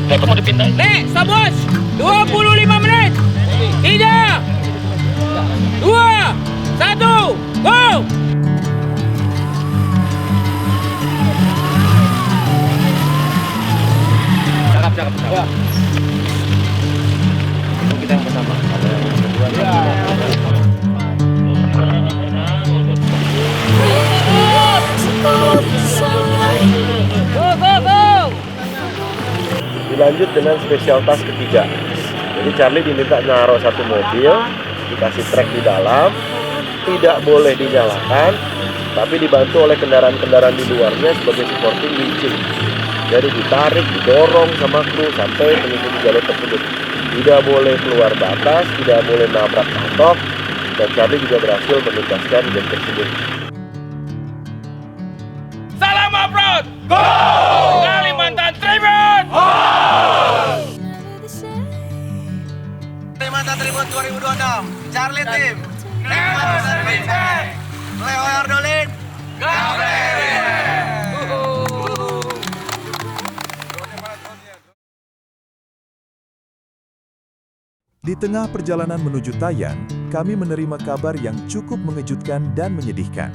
Kamu mau dipindahin? Nek, Sabos, 25 menit. 3, 2, 1, go! Cakap. Ya. Kita yang pertama. Go! Dilanjut dengan special task ketiga. Jadi Charlie diminta naruh satu mobil, dikasih trek di dalam, tidak boleh dinyalakan, tapi dibantu oleh kendaraan-kendaraan di luarnya sebagai supporting winching. Jadi ditarik, didorong sama kru sampai mengikuti jalur tersebut. Tidak boleh keluar batas, tidak boleh nabrak patok, dan Charlie juga berhasil menuntaskan game tersebut. Salam off-road! Go! Kalimantan Tribun! Kalimantan Tribun 2026, Charlie Team, Kalimantan Tribun, Leo Ardolin, Di tengah perjalanan menuju Tayan, kami menerima kabar yang cukup mengejutkan dan menyedihkan.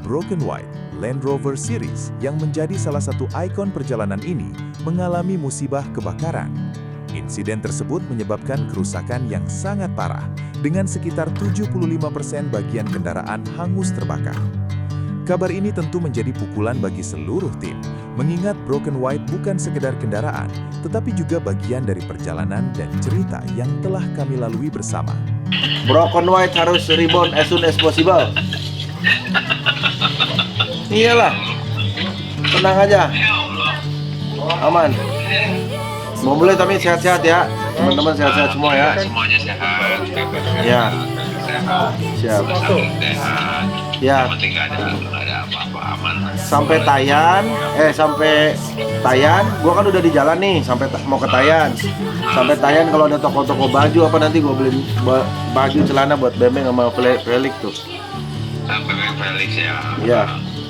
Broken White, Land Rover Series yang menjadi salah satu ikon perjalanan ini mengalami musibah kebakaran. Insiden tersebut menyebabkan kerusakan yang sangat parah, dengan sekitar 75% bagian kendaraan hangus terbakar. Kabar ini tentu menjadi pukulan bagi seluruh tim, mengingat Broken White bukan sekedar kendaraan, tetapi juga bagian dari perjalanan dan cerita yang telah kami lalui bersama. Broken White harus rebound as soon as possible. Iyalah, tenang aja, aman. Mau boleh tapi sehat-sehat ya, teman-teman sehat-sehat semua ya. Semuanya sehat, Ya, siap. Ya, penting nggak ada apa-apa, aman. sampai Tayan, gua kan udah di jalan nih, mau ke Tayan. Sampai Tayan kalau ada toko-toko baju apa nanti gua beliin baju celana buat Bembeng sama Felix tuh. Sampai Felix ya. Ya,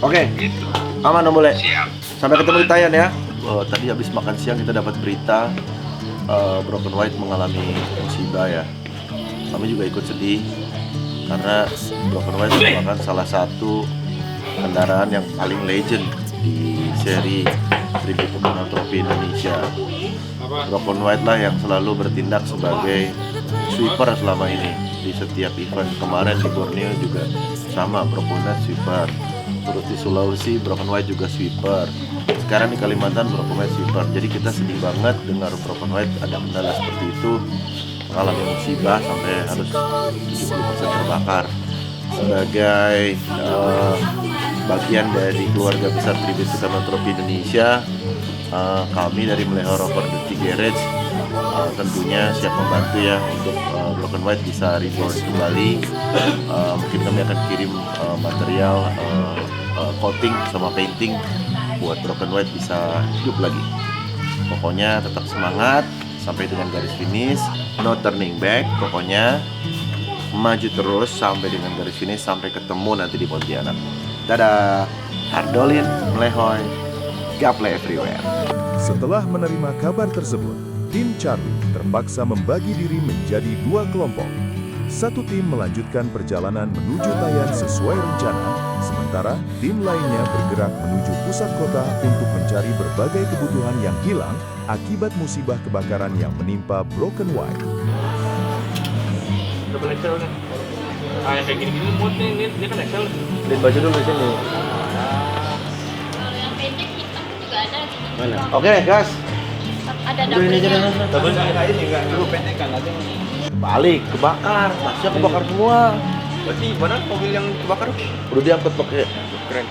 oke. Gitu. Aman Om Bule. Siap. Sampai ketemu di Tayan ya. Tadi habis makan siang kita dapat berita Broken White mengalami musibah ya. Kami juga ikut sedih karena Broken White merupakan salah satu kendaraan yang paling legend di seri Tribute to Monotropi Indonesia. Broken White lah yang selalu bertindak sebagai sweeper selama ini di setiap event. Kemarin di Borneo juga sama, Broken White sweeper. Terus di Sulawesi Broken White juga sweeper. Sekarang di Kalimantan Broken White sweeper. Jadi kita sedih banget dengar Broken White ada kendala seperti itu, mengalami musibah sampai harus 70% terbakar. Sebagai bagian dari keluarga besar Tribute to Monotropi Indonesia, kami dari Meleho Rover Dirty Garage tentunya siap membantu ya untuk Broken White bisa reborn kembali. Mungkin kami akan kirim material coating sama painting buat Broken White bisa hidup lagi. Pokoknya tetap semangat sampai dengan garis finish, no turning back. Pokoknya maju terus sampai dengan garis finish, sampai ketemu nanti di Pontianak. Dadah, Ardolin, Melehoy, gaple everywhere. Setelah menerima kabar tersebut, tim Charlie terpaksa membagi diri menjadi dua kelompok. Satu tim melanjutkan perjalanan menuju Tayan sesuai rencana, sementara tim lainnya bergerak menuju pusat kota untuk mencari berbagai kebutuhan yang hilang akibat musibah kebakaran yang menimpa Broken White. Double Excel kan? Yang kayak gini-gini muat nih, dia kan Excel. Lihat baju dulu di sini. Yang pendek hitam juga ada. Mana? Oke, gas. Ada dapurnya. Double ini enggak dulu pendek kan ada. Balik, kebakar. Tasnya kebakar semua. Berarti mana mobil yang kebakar? Udah diangkut pakai Keren.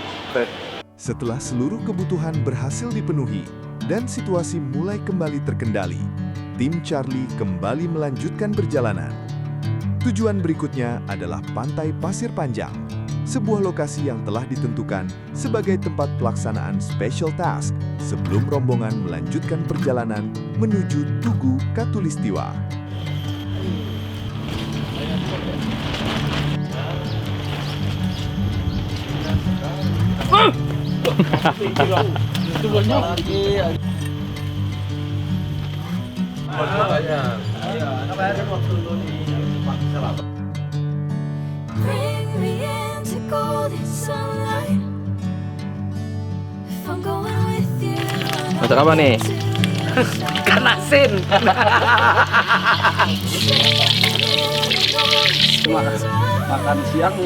Setelah seluruh kebutuhan berhasil dipenuhi dan situasi mulai kembali terkendali, tim Charlie kembali melanjutkan perjalanan. Tujuan berikutnya adalah Pantai Pasir Panjang, sebuah lokasi yang telah ditentukan sebagai tempat pelaksanaan special task sebelum rombongan melanjutkan perjalanan menuju Tugu Katulistiwa. Bring me into golden sunlight. If I'm going with you, Masak apa nih? Ikan asin. makan siang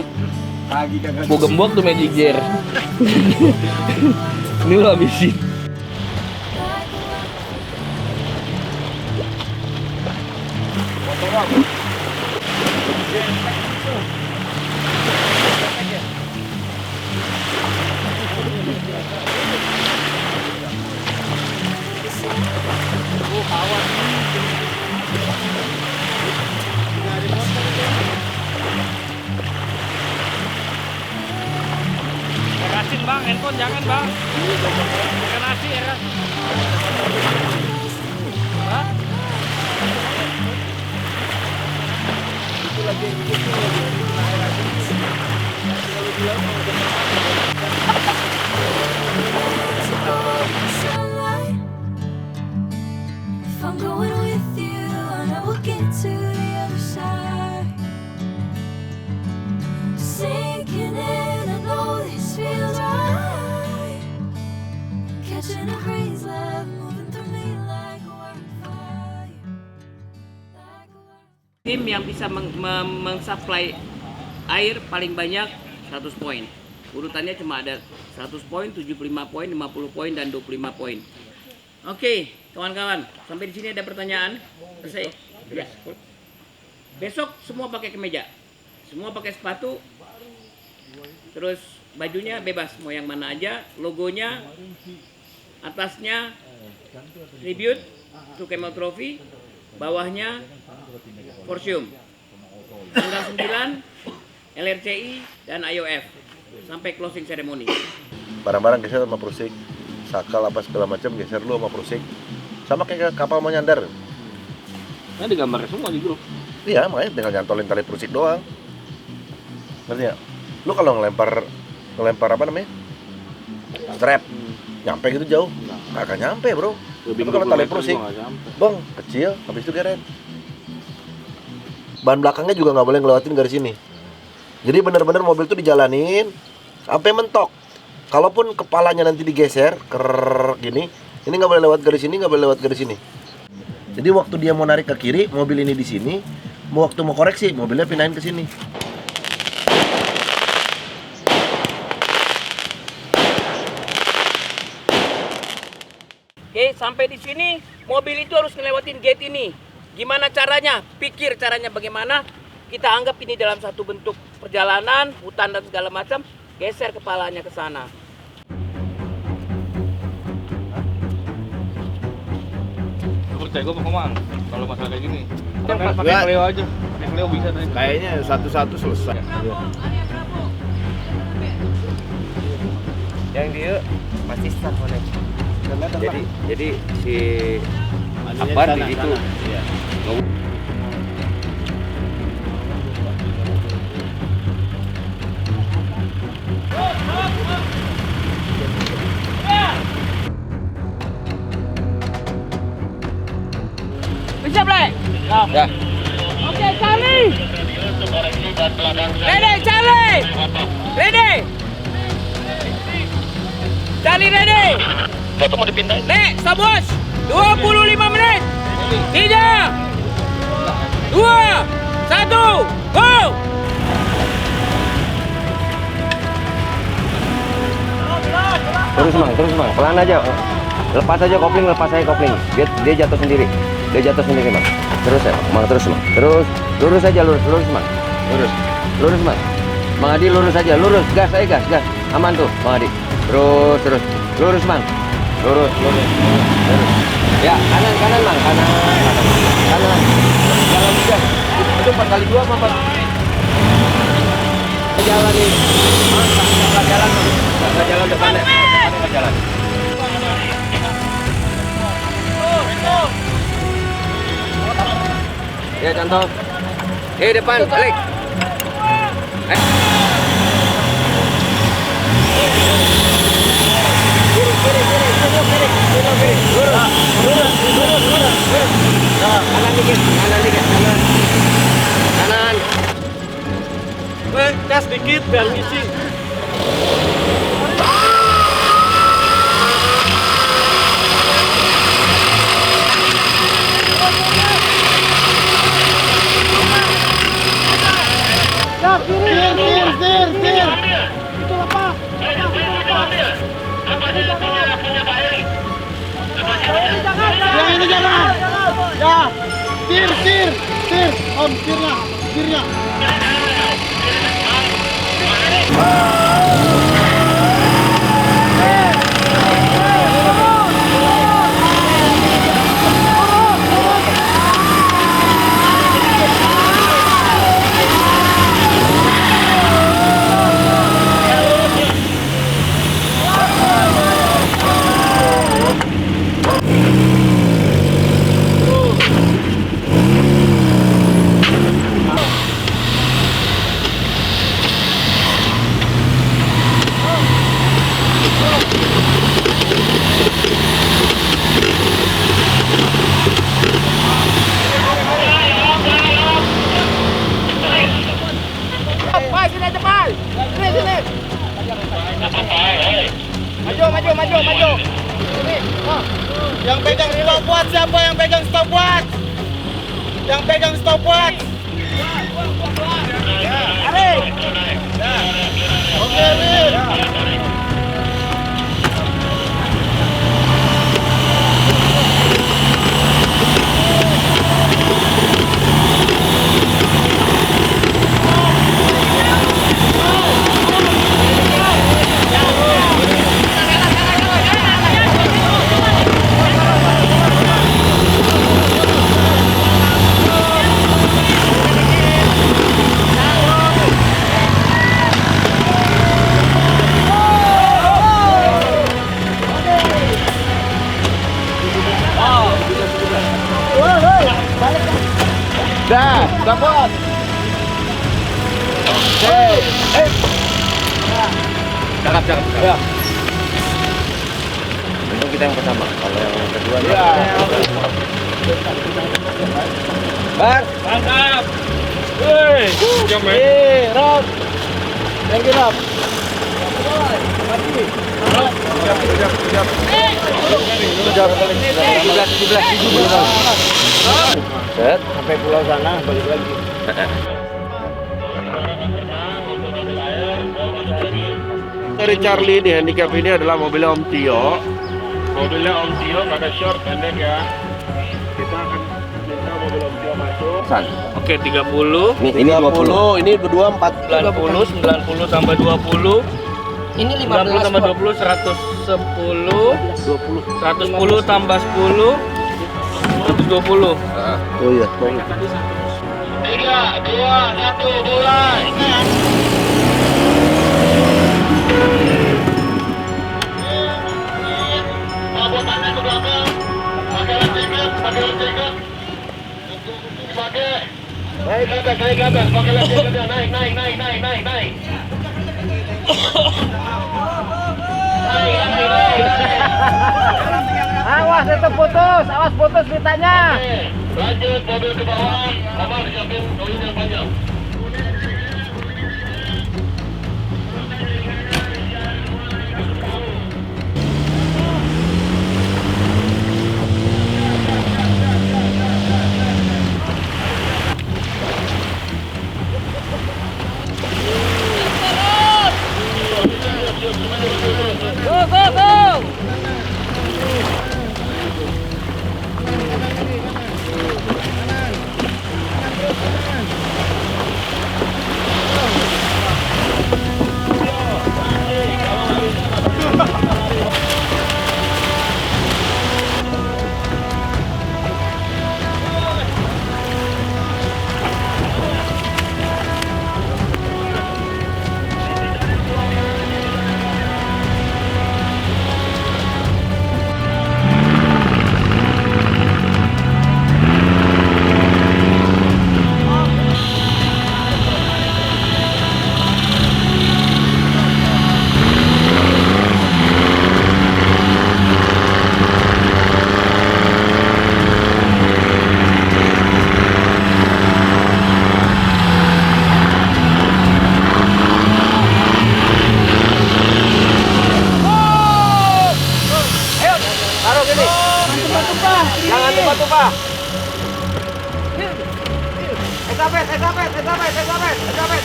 pagi kagak. Mau gembok tuh magic jar. Ini lo habisin. Asin bang, handphone jangan bang. Ikan asin ya. Hah? sunlight. If I'm going with you, I know we'll get to the other side. Sinking in, I know this feels right. Catching a breeze, love moving through me like a wildfire. Like a wildfire. Tim yang bisa mensuplai air paling banyak 100 poin. Urutannya cuma ada 100 poin, 75 poin, 50 poin, dan 25 poin. Oke, kawan-kawan, sampai di sini ada pertanyaan? Selesai? Ya. Besok semua pakai kemeja, semua pakai sepatu, terus bajunya bebas, mau yang mana aja, logonya, atasnya tribute to Camel Trophy, bawahnya Forsium. Tanggal 9 LRCI dan IOF sampai closing ceremony. Barang-barang geser sama prusik, sakal apa segala macam geser lu sama prusik. Sama kayak kapal mau nyandar. Nah, ada gambarnya semua di grup. Iya, makanya tinggal nyantolin tali prusik doang. Ngerti ya? Lu kalau ngelempar apa namanya? Strap, nyampe gitu jauh? Kagak nyampe, bro. Tapi kalau tali prusik, bang, kecil, habis itu geret. Ban belakangnya juga nggak boleh ngelewatin garis ini. Jadi bener-bener mobil tuh dijalanin sampai mentok. Kalaupun kepalanya nanti digeser, gini, ini nggak boleh lewat garis ini, nggak boleh lewat garis ini. Jadi waktu dia mau narik ke kiri, mobil ini di sini. Waktu mau koreksi, mobilnya pindahin ke sini. Oke, sampai di sini mobil itu harus ngelewatin gate ini. Gimana caranya? Pikir caranya bagaimana? Kita anggap ini dalam satu bentuk perjalanan, hutan dan segala macam. Geser kepalanya ke sana. Percaya gue Komang, kalau masalah kayak gini. Pakai Cleo aja. Pakai Cleo bisa tadi. Kayaknya satu-satu selesai. Yang dia masih stuck mana? Jadi si Akbar di situ. Iya. Bisa, Ble? Ya. Oke, Charlie. Ready, Charlie. Ready. Charlie ready. Foto mau dipindahin. Nek, Sabos. 25 menit. 3, 2, 1, go. Terus mang, pelan aja. Lepas aja kopling, lepas aja kopling. Dia jatuh sendiri. Mang. Terus ya, mang terus mang. Terus lurus aja, lurus mang. Lurus mang. Mang Adi lurus aja, lurus. Gas. Aman tuh, Mang Adi. Terus. Lurus mang. Lurus. Ya, kanan mang, kanan. Jalan juga. Itu 4x2 apa 4? Jalan nih. Jalan depannya. Jalan. Ya contoh. Depan, balik. Kiri. Lurus. dikit, kanan dikit, kanan. Kanan. Tes dikit biar ngisi. Maju. Ini. Yang pegang stopwatch siapa yang pegang stopwatch? Yang pegang stopwatch. Ari. Oke, Rin. Dah, dapat. Cakap. Ya. Untung kita yang pertama. Kalau yang kedua Ya. Bar. Mantap. Woi, jam Rob. Thank you, Rob. Set. Sampai pulau sana balik lagi. Dari Charlie di handicap ini adalah mobilnya Om Tio. Mobilnya Om Tio pada short pendek ya. Kita akan minta mobil Om Tio masuk. Oke, 30, Ini 20. Ini berdua 4. 90 tambah 20. Ini 90 tambah 20, 110. 110 tambah 10, 120. Oh iya. 3, 2, 1, mulai. Tangannya ke belakang, pakai latihan, naik ke atas, pakai latihan, naik. Awas itu putus, awas putus pitanya. Lanjut mobil ke bawah, sama disiapin koin yang panjang. tumpah. Jangan tumpah-tumpah. Estafet.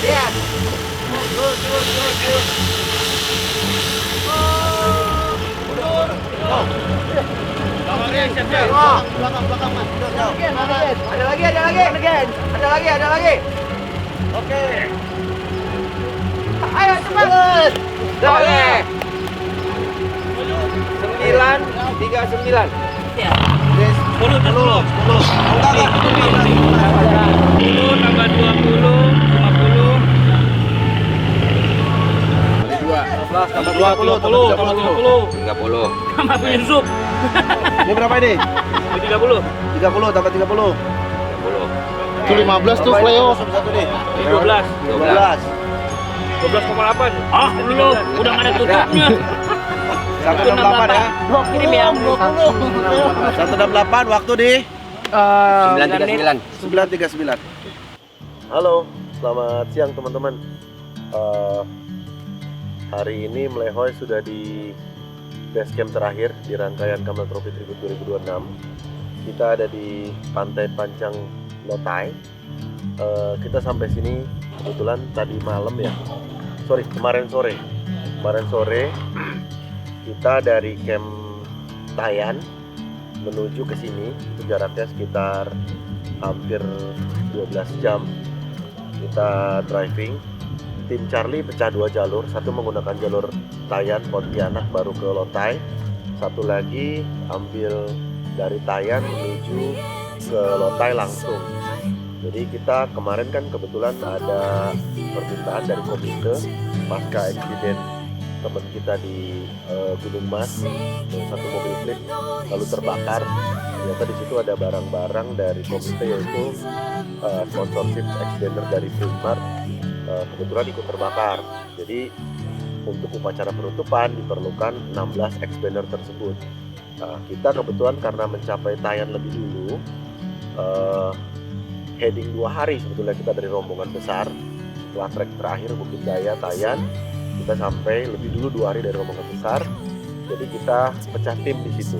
Iya. Belakang, Mas. Ada lagi. Oke. Ayo cepat. Boleh. 939. Ya. 10 tambah 20, 50. 30. Tambah Yusuf. Ini berapa ini? 30. 30 tambah 30. 30. Itu 15 tuh Cleo. Satu nih. 12. 12. 12,8. Ah, belum. Udah nggak ada tutupnya. 168 ya. Kirim ya. 168 waktu di 939. 939. Halo, selamat siang teman-teman. Hari ini Melehoy sudah di base camp terakhir di rangkaian Camel Trophy Tribute 2026. Kita ada di Pantai Pancang Lotai. Kita sampai sini kebetulan tadi malam ya. Kemarin sore kita dari camp Tayan menuju ke sini. Itu jaraknya sekitar hampir 12 jam. Kita driving. Tim Charlie pecah 2 jalur, satu menggunakan jalur Tayan Pontianak baru ke Lotai, satu lagi ambil dari Tayan menuju ke Lotai langsung. Jadi kita kemarin kan kebetulan ada permintaan dari komite pasca eksiden teman kita di Gunung Mas, satu mobil flip lalu terbakar. Ternyata di situ ada barang-barang dari komite, yaitu sponsorship extender dari Primark. Kebetulan ikut terbakar. Jadi untuk upacara penutupan diperlukan 16 expander tersebut. Kita kebetulan karena mencapai Tayan lebih dulu, heading 2 hari sebetulnya kita dari rombongan besar. Setelah trek terakhir Bukit Daya Tayan, kita sampai lebih dulu 2 hari dari rombongan besar. Jadi kita pecah tim di situ.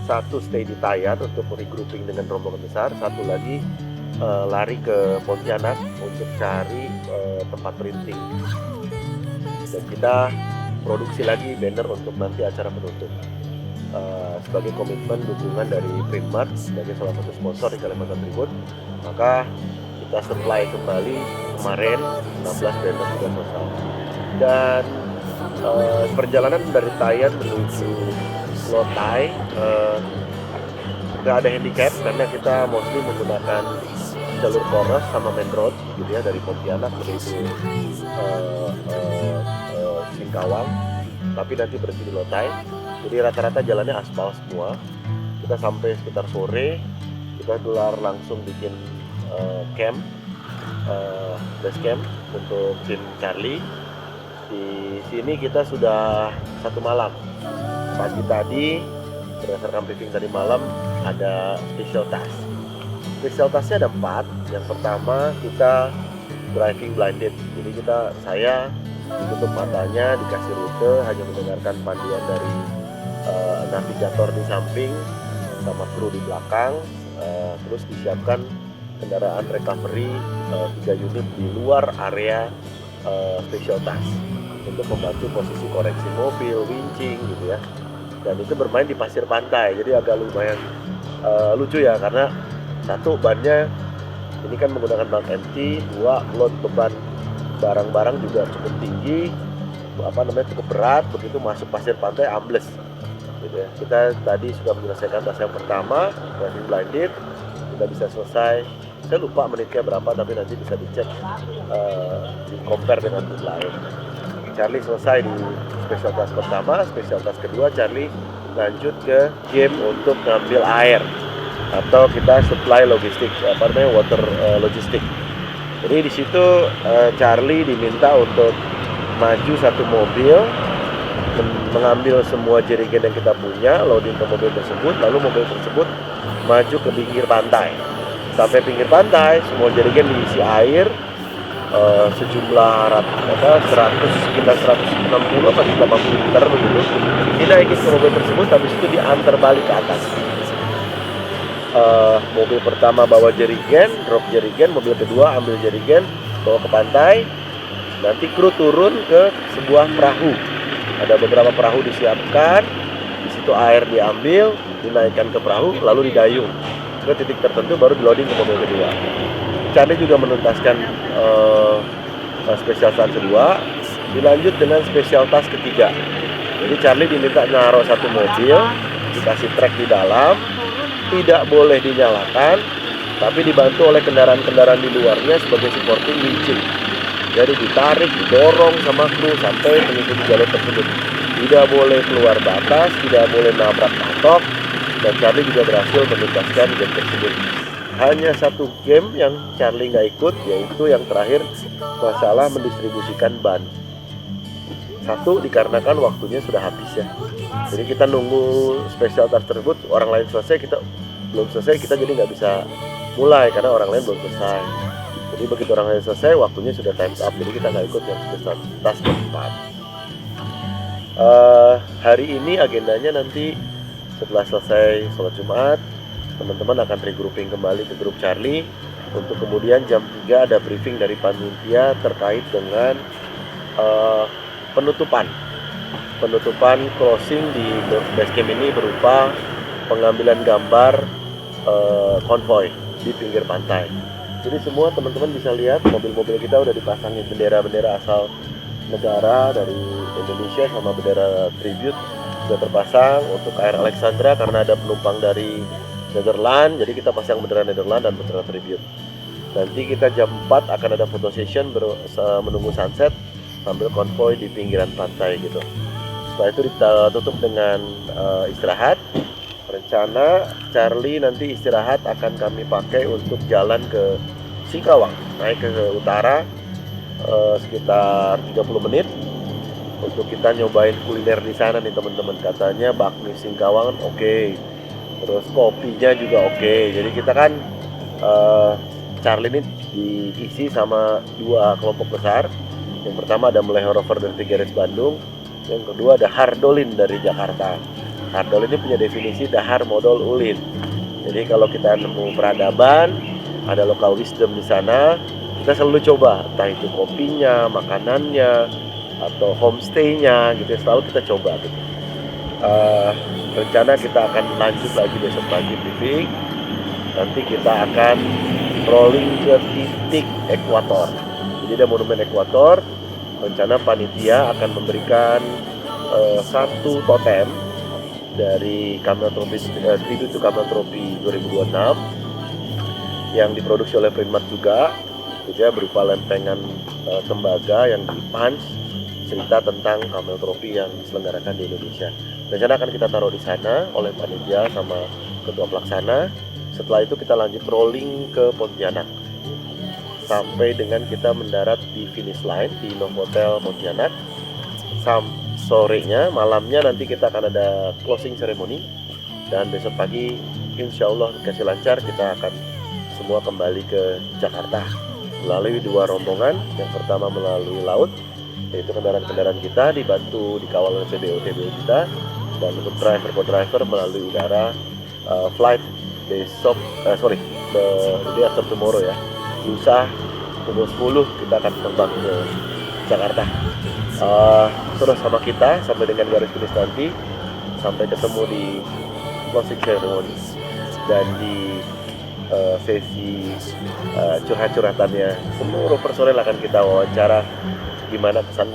Satu stay di Tayan untuk regrouping dengan rombongan besar, satu lagi lari ke Pontianak untuk cari tempat printing, dan kita produksi lagi banner untuk nanti acara penutup sebagai komitmen dukungan dari Primark sebagai salah satu sponsor di Kalimantan Tribut. Maka kita supply kembali kemarin 16 banner sudah selesai, dan perjalanan dari Tayan menuju Lotai nggak ada handicap karena kita mostly menggunakan jalur poros sama main road gitu ya, dari Pontianak menuju Singkawang, tapi nanti berhenti di Lotai. Jadi rata-rata jalannya aspal semua. Kita sampai sekitar sore, kita gelar langsung bikin camp, base camp untuk tim Charlie. Di sini kita sudah 1 malam. Pagi tadi berdasarkan briefing tadi malam ada special task. Special tasknya ada 4. Yang pertama kita driving blinded. Jadi saya ditutup matanya, dikasih rute, hanya mendengarkan panduan dari navigator di samping sama kru di belakang. Terus disiapkan kendaraan recovery 3 unit di luar area special task untuk membantu posisi koreksi mobil, winching gitu ya. Dan itu bermain di pasir pantai, jadi agak lumayan lucu ya, karena satu, bannya ini kan menggunakan ban empty, 2, load beban barang-barang juga cukup tinggi, cukup berat, begitu masuk pasir pantai ambles gitu ya. Kita tadi sudah menyelesaikan tas yang pertama, driving blinded, kita bisa selesai. Saya lupa menitnya berapa, tapi nanti bisa dicek di compare dengan tim lain. Charlie selesai di special task pertama, special task kedua Charlie lanjut ke game untuk ngambil air atau kita supply logistik, water logistik. Jadi di situ Charlie diminta untuk maju satu mobil, mengambil semua jerigen yang kita punya, loading ke mobil tersebut, lalu mobil tersebut maju ke pinggir pantai. Sampai pinggir pantai, semua jerigen diisi air sejumlah sekitar 160 atau 180 liter begitu. Kita ikut ke mobil tersebut, habis itu diantar balik ke atas. mobil pertama bawa jerigen, drop jerigen, mobil kedua ambil jerigen, bawa ke pantai. Nanti kru turun ke sebuah perahu. Ada beberapa perahu disiapkan. Di situ air diambil, dinaikkan ke perahu, lalu didayung ke titik tertentu, baru di loading ke mobil kedua. Charlie juga menuntaskan spesial task kedua, dilanjut dengan spesial task ketiga. Jadi Charlie diminta naruh satu mobil, dikasih trek di dalam, tidak boleh dinyalakan, tapi dibantu oleh kendaraan-kendaraan di luarnya sebagai supporting winching. Jadi ditarik, didorong sama kru sampai mengikuti jalur tersebut. Tidak boleh keluar batas, tidak boleh nabrak patok, dan Charlie juga berhasil menuntaskan game tersebut. Hanya satu game yang Charlie nggak ikut, yaitu yang terakhir masalah mendistribusikan ban. Satu, dikarenakan waktunya sudah habis ya. Jadi kita nunggu special task tersebut, orang lain selesai, kita belum selesai, kita jadi nggak bisa mulai karena orang lain belum selesai. Jadi begitu orang lain selesai, waktunya sudah time's up, jadi kita nggak ikut yang special task keempat. Hari ini agendanya nanti setelah selesai sholat Jumat, teman-teman akan regrouping kembali ke grup Charlie untuk kemudian jam 3 ada briefing dari panitia terkait dengan penutupan closing di basecamp ini berupa pengambilan gambar konvoy di pinggir pantai. Jadi semua teman-teman bisa lihat mobil-mobil kita udah dipasangin bendera-bendera asal negara dari Indonesia sama bendera tribute sudah terpasang. Untuk KR Alexandra karena ada penumpang dari Netherlands, jadi kita pasang bendera Netherlands dan bendera tribute. Nanti kita jam 4 akan ada photo session menunggu sunset sambil konvoy di pinggiran pantai gitu. Setelah itu ditutup dengan istirahat. Rencana Charlie nanti istirahat akan kami pakai untuk jalan ke Singkawang, naik ke utara sekitar 30 menit untuk kita nyobain kuliner di sana nih teman-teman. Katanya bakmi Singkawang oke. Terus kopinya juga oke. Jadi kita kan Charlie ini diisi sama dua kelompok besar. Yang pertama ada Meleho Rover dari Tigares Bandung, yang kedua ada Hardolin dari Jakarta. Hardolin ini punya definisi dahar modal ulin. Jadi kalau kita nemu peradaban, ada local wisdom di sana, kita selalu coba, entah itu kopinya, makanannya, atau homestay-nya gitu, selalu kita coba gitu. Rencana kita akan lanjut lagi besok pagi briefing. Nanti kita akan rolling ke titik ekuator. Jadi ada monumen ekuator. Rencana panitia akan memberikan satu totem dari Camel Trophy Tribute to Camel Trophy 2026 yang diproduksi oleh Printmart juga. Jadi berupa lempengan tembaga yang dipunch cerita tentang Camel Trophy yang diselenggarakan di Indonesia. Rencana akan kita taruh di sana oleh panitia sama ketua pelaksana. Setelah itu kita lanjut rolling ke Pontianak sampai dengan kita mendarat di finish line di Novotel Pontianak. Sorenya, malamnya nanti kita akan ada closing ceremony, dan besok pagi insya Allah dikasih lancar kita akan semua kembali ke Jakarta melalui dua rombongan. Yang pertama melalui laut, yaitu kendaraan-kendaraan kita dibantu dikawal oleh PBO kita, dan untuk driver melalui udara flight besok the day after tomorrow ya, lusa pukul 10 kita akan terbang ke Jakarta. Terus sama kita sampai dengan garis finish nanti, sampai ketemu di closing ceremony dan di sesi curhat-curhatannya. Seluruh personel akan kita wawancara gimana kesan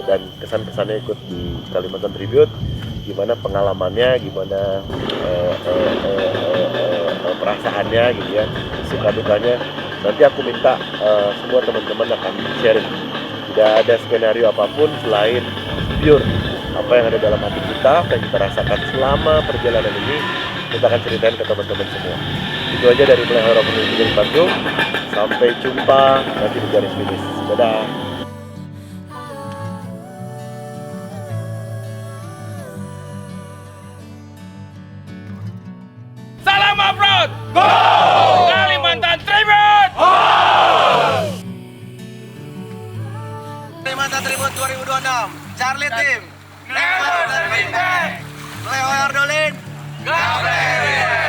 dan kesan-kesannya ikut di Kalimantan Tribute, gimana pengalamannya, gimana perasaannya gitu ya, suka dukanya. Nanti aku minta semua teman-teman akan sharing. Tidak ada skenario apapun selain pure apa yang ada dalam hati kita, apa yang kita rasakan selama perjalanan ini, kita akan ceritain ke teman-teman semua. Itu aja dari Meleho Rover dari Bandung. Sampai jumpa nanti di garis finish. Dadah. Salam off-road! Go! Kalimantan Tribute! Kalimantan Tribute 2026, Charlie Team, Never Terminate, Meleho Hardolin, Gabriel.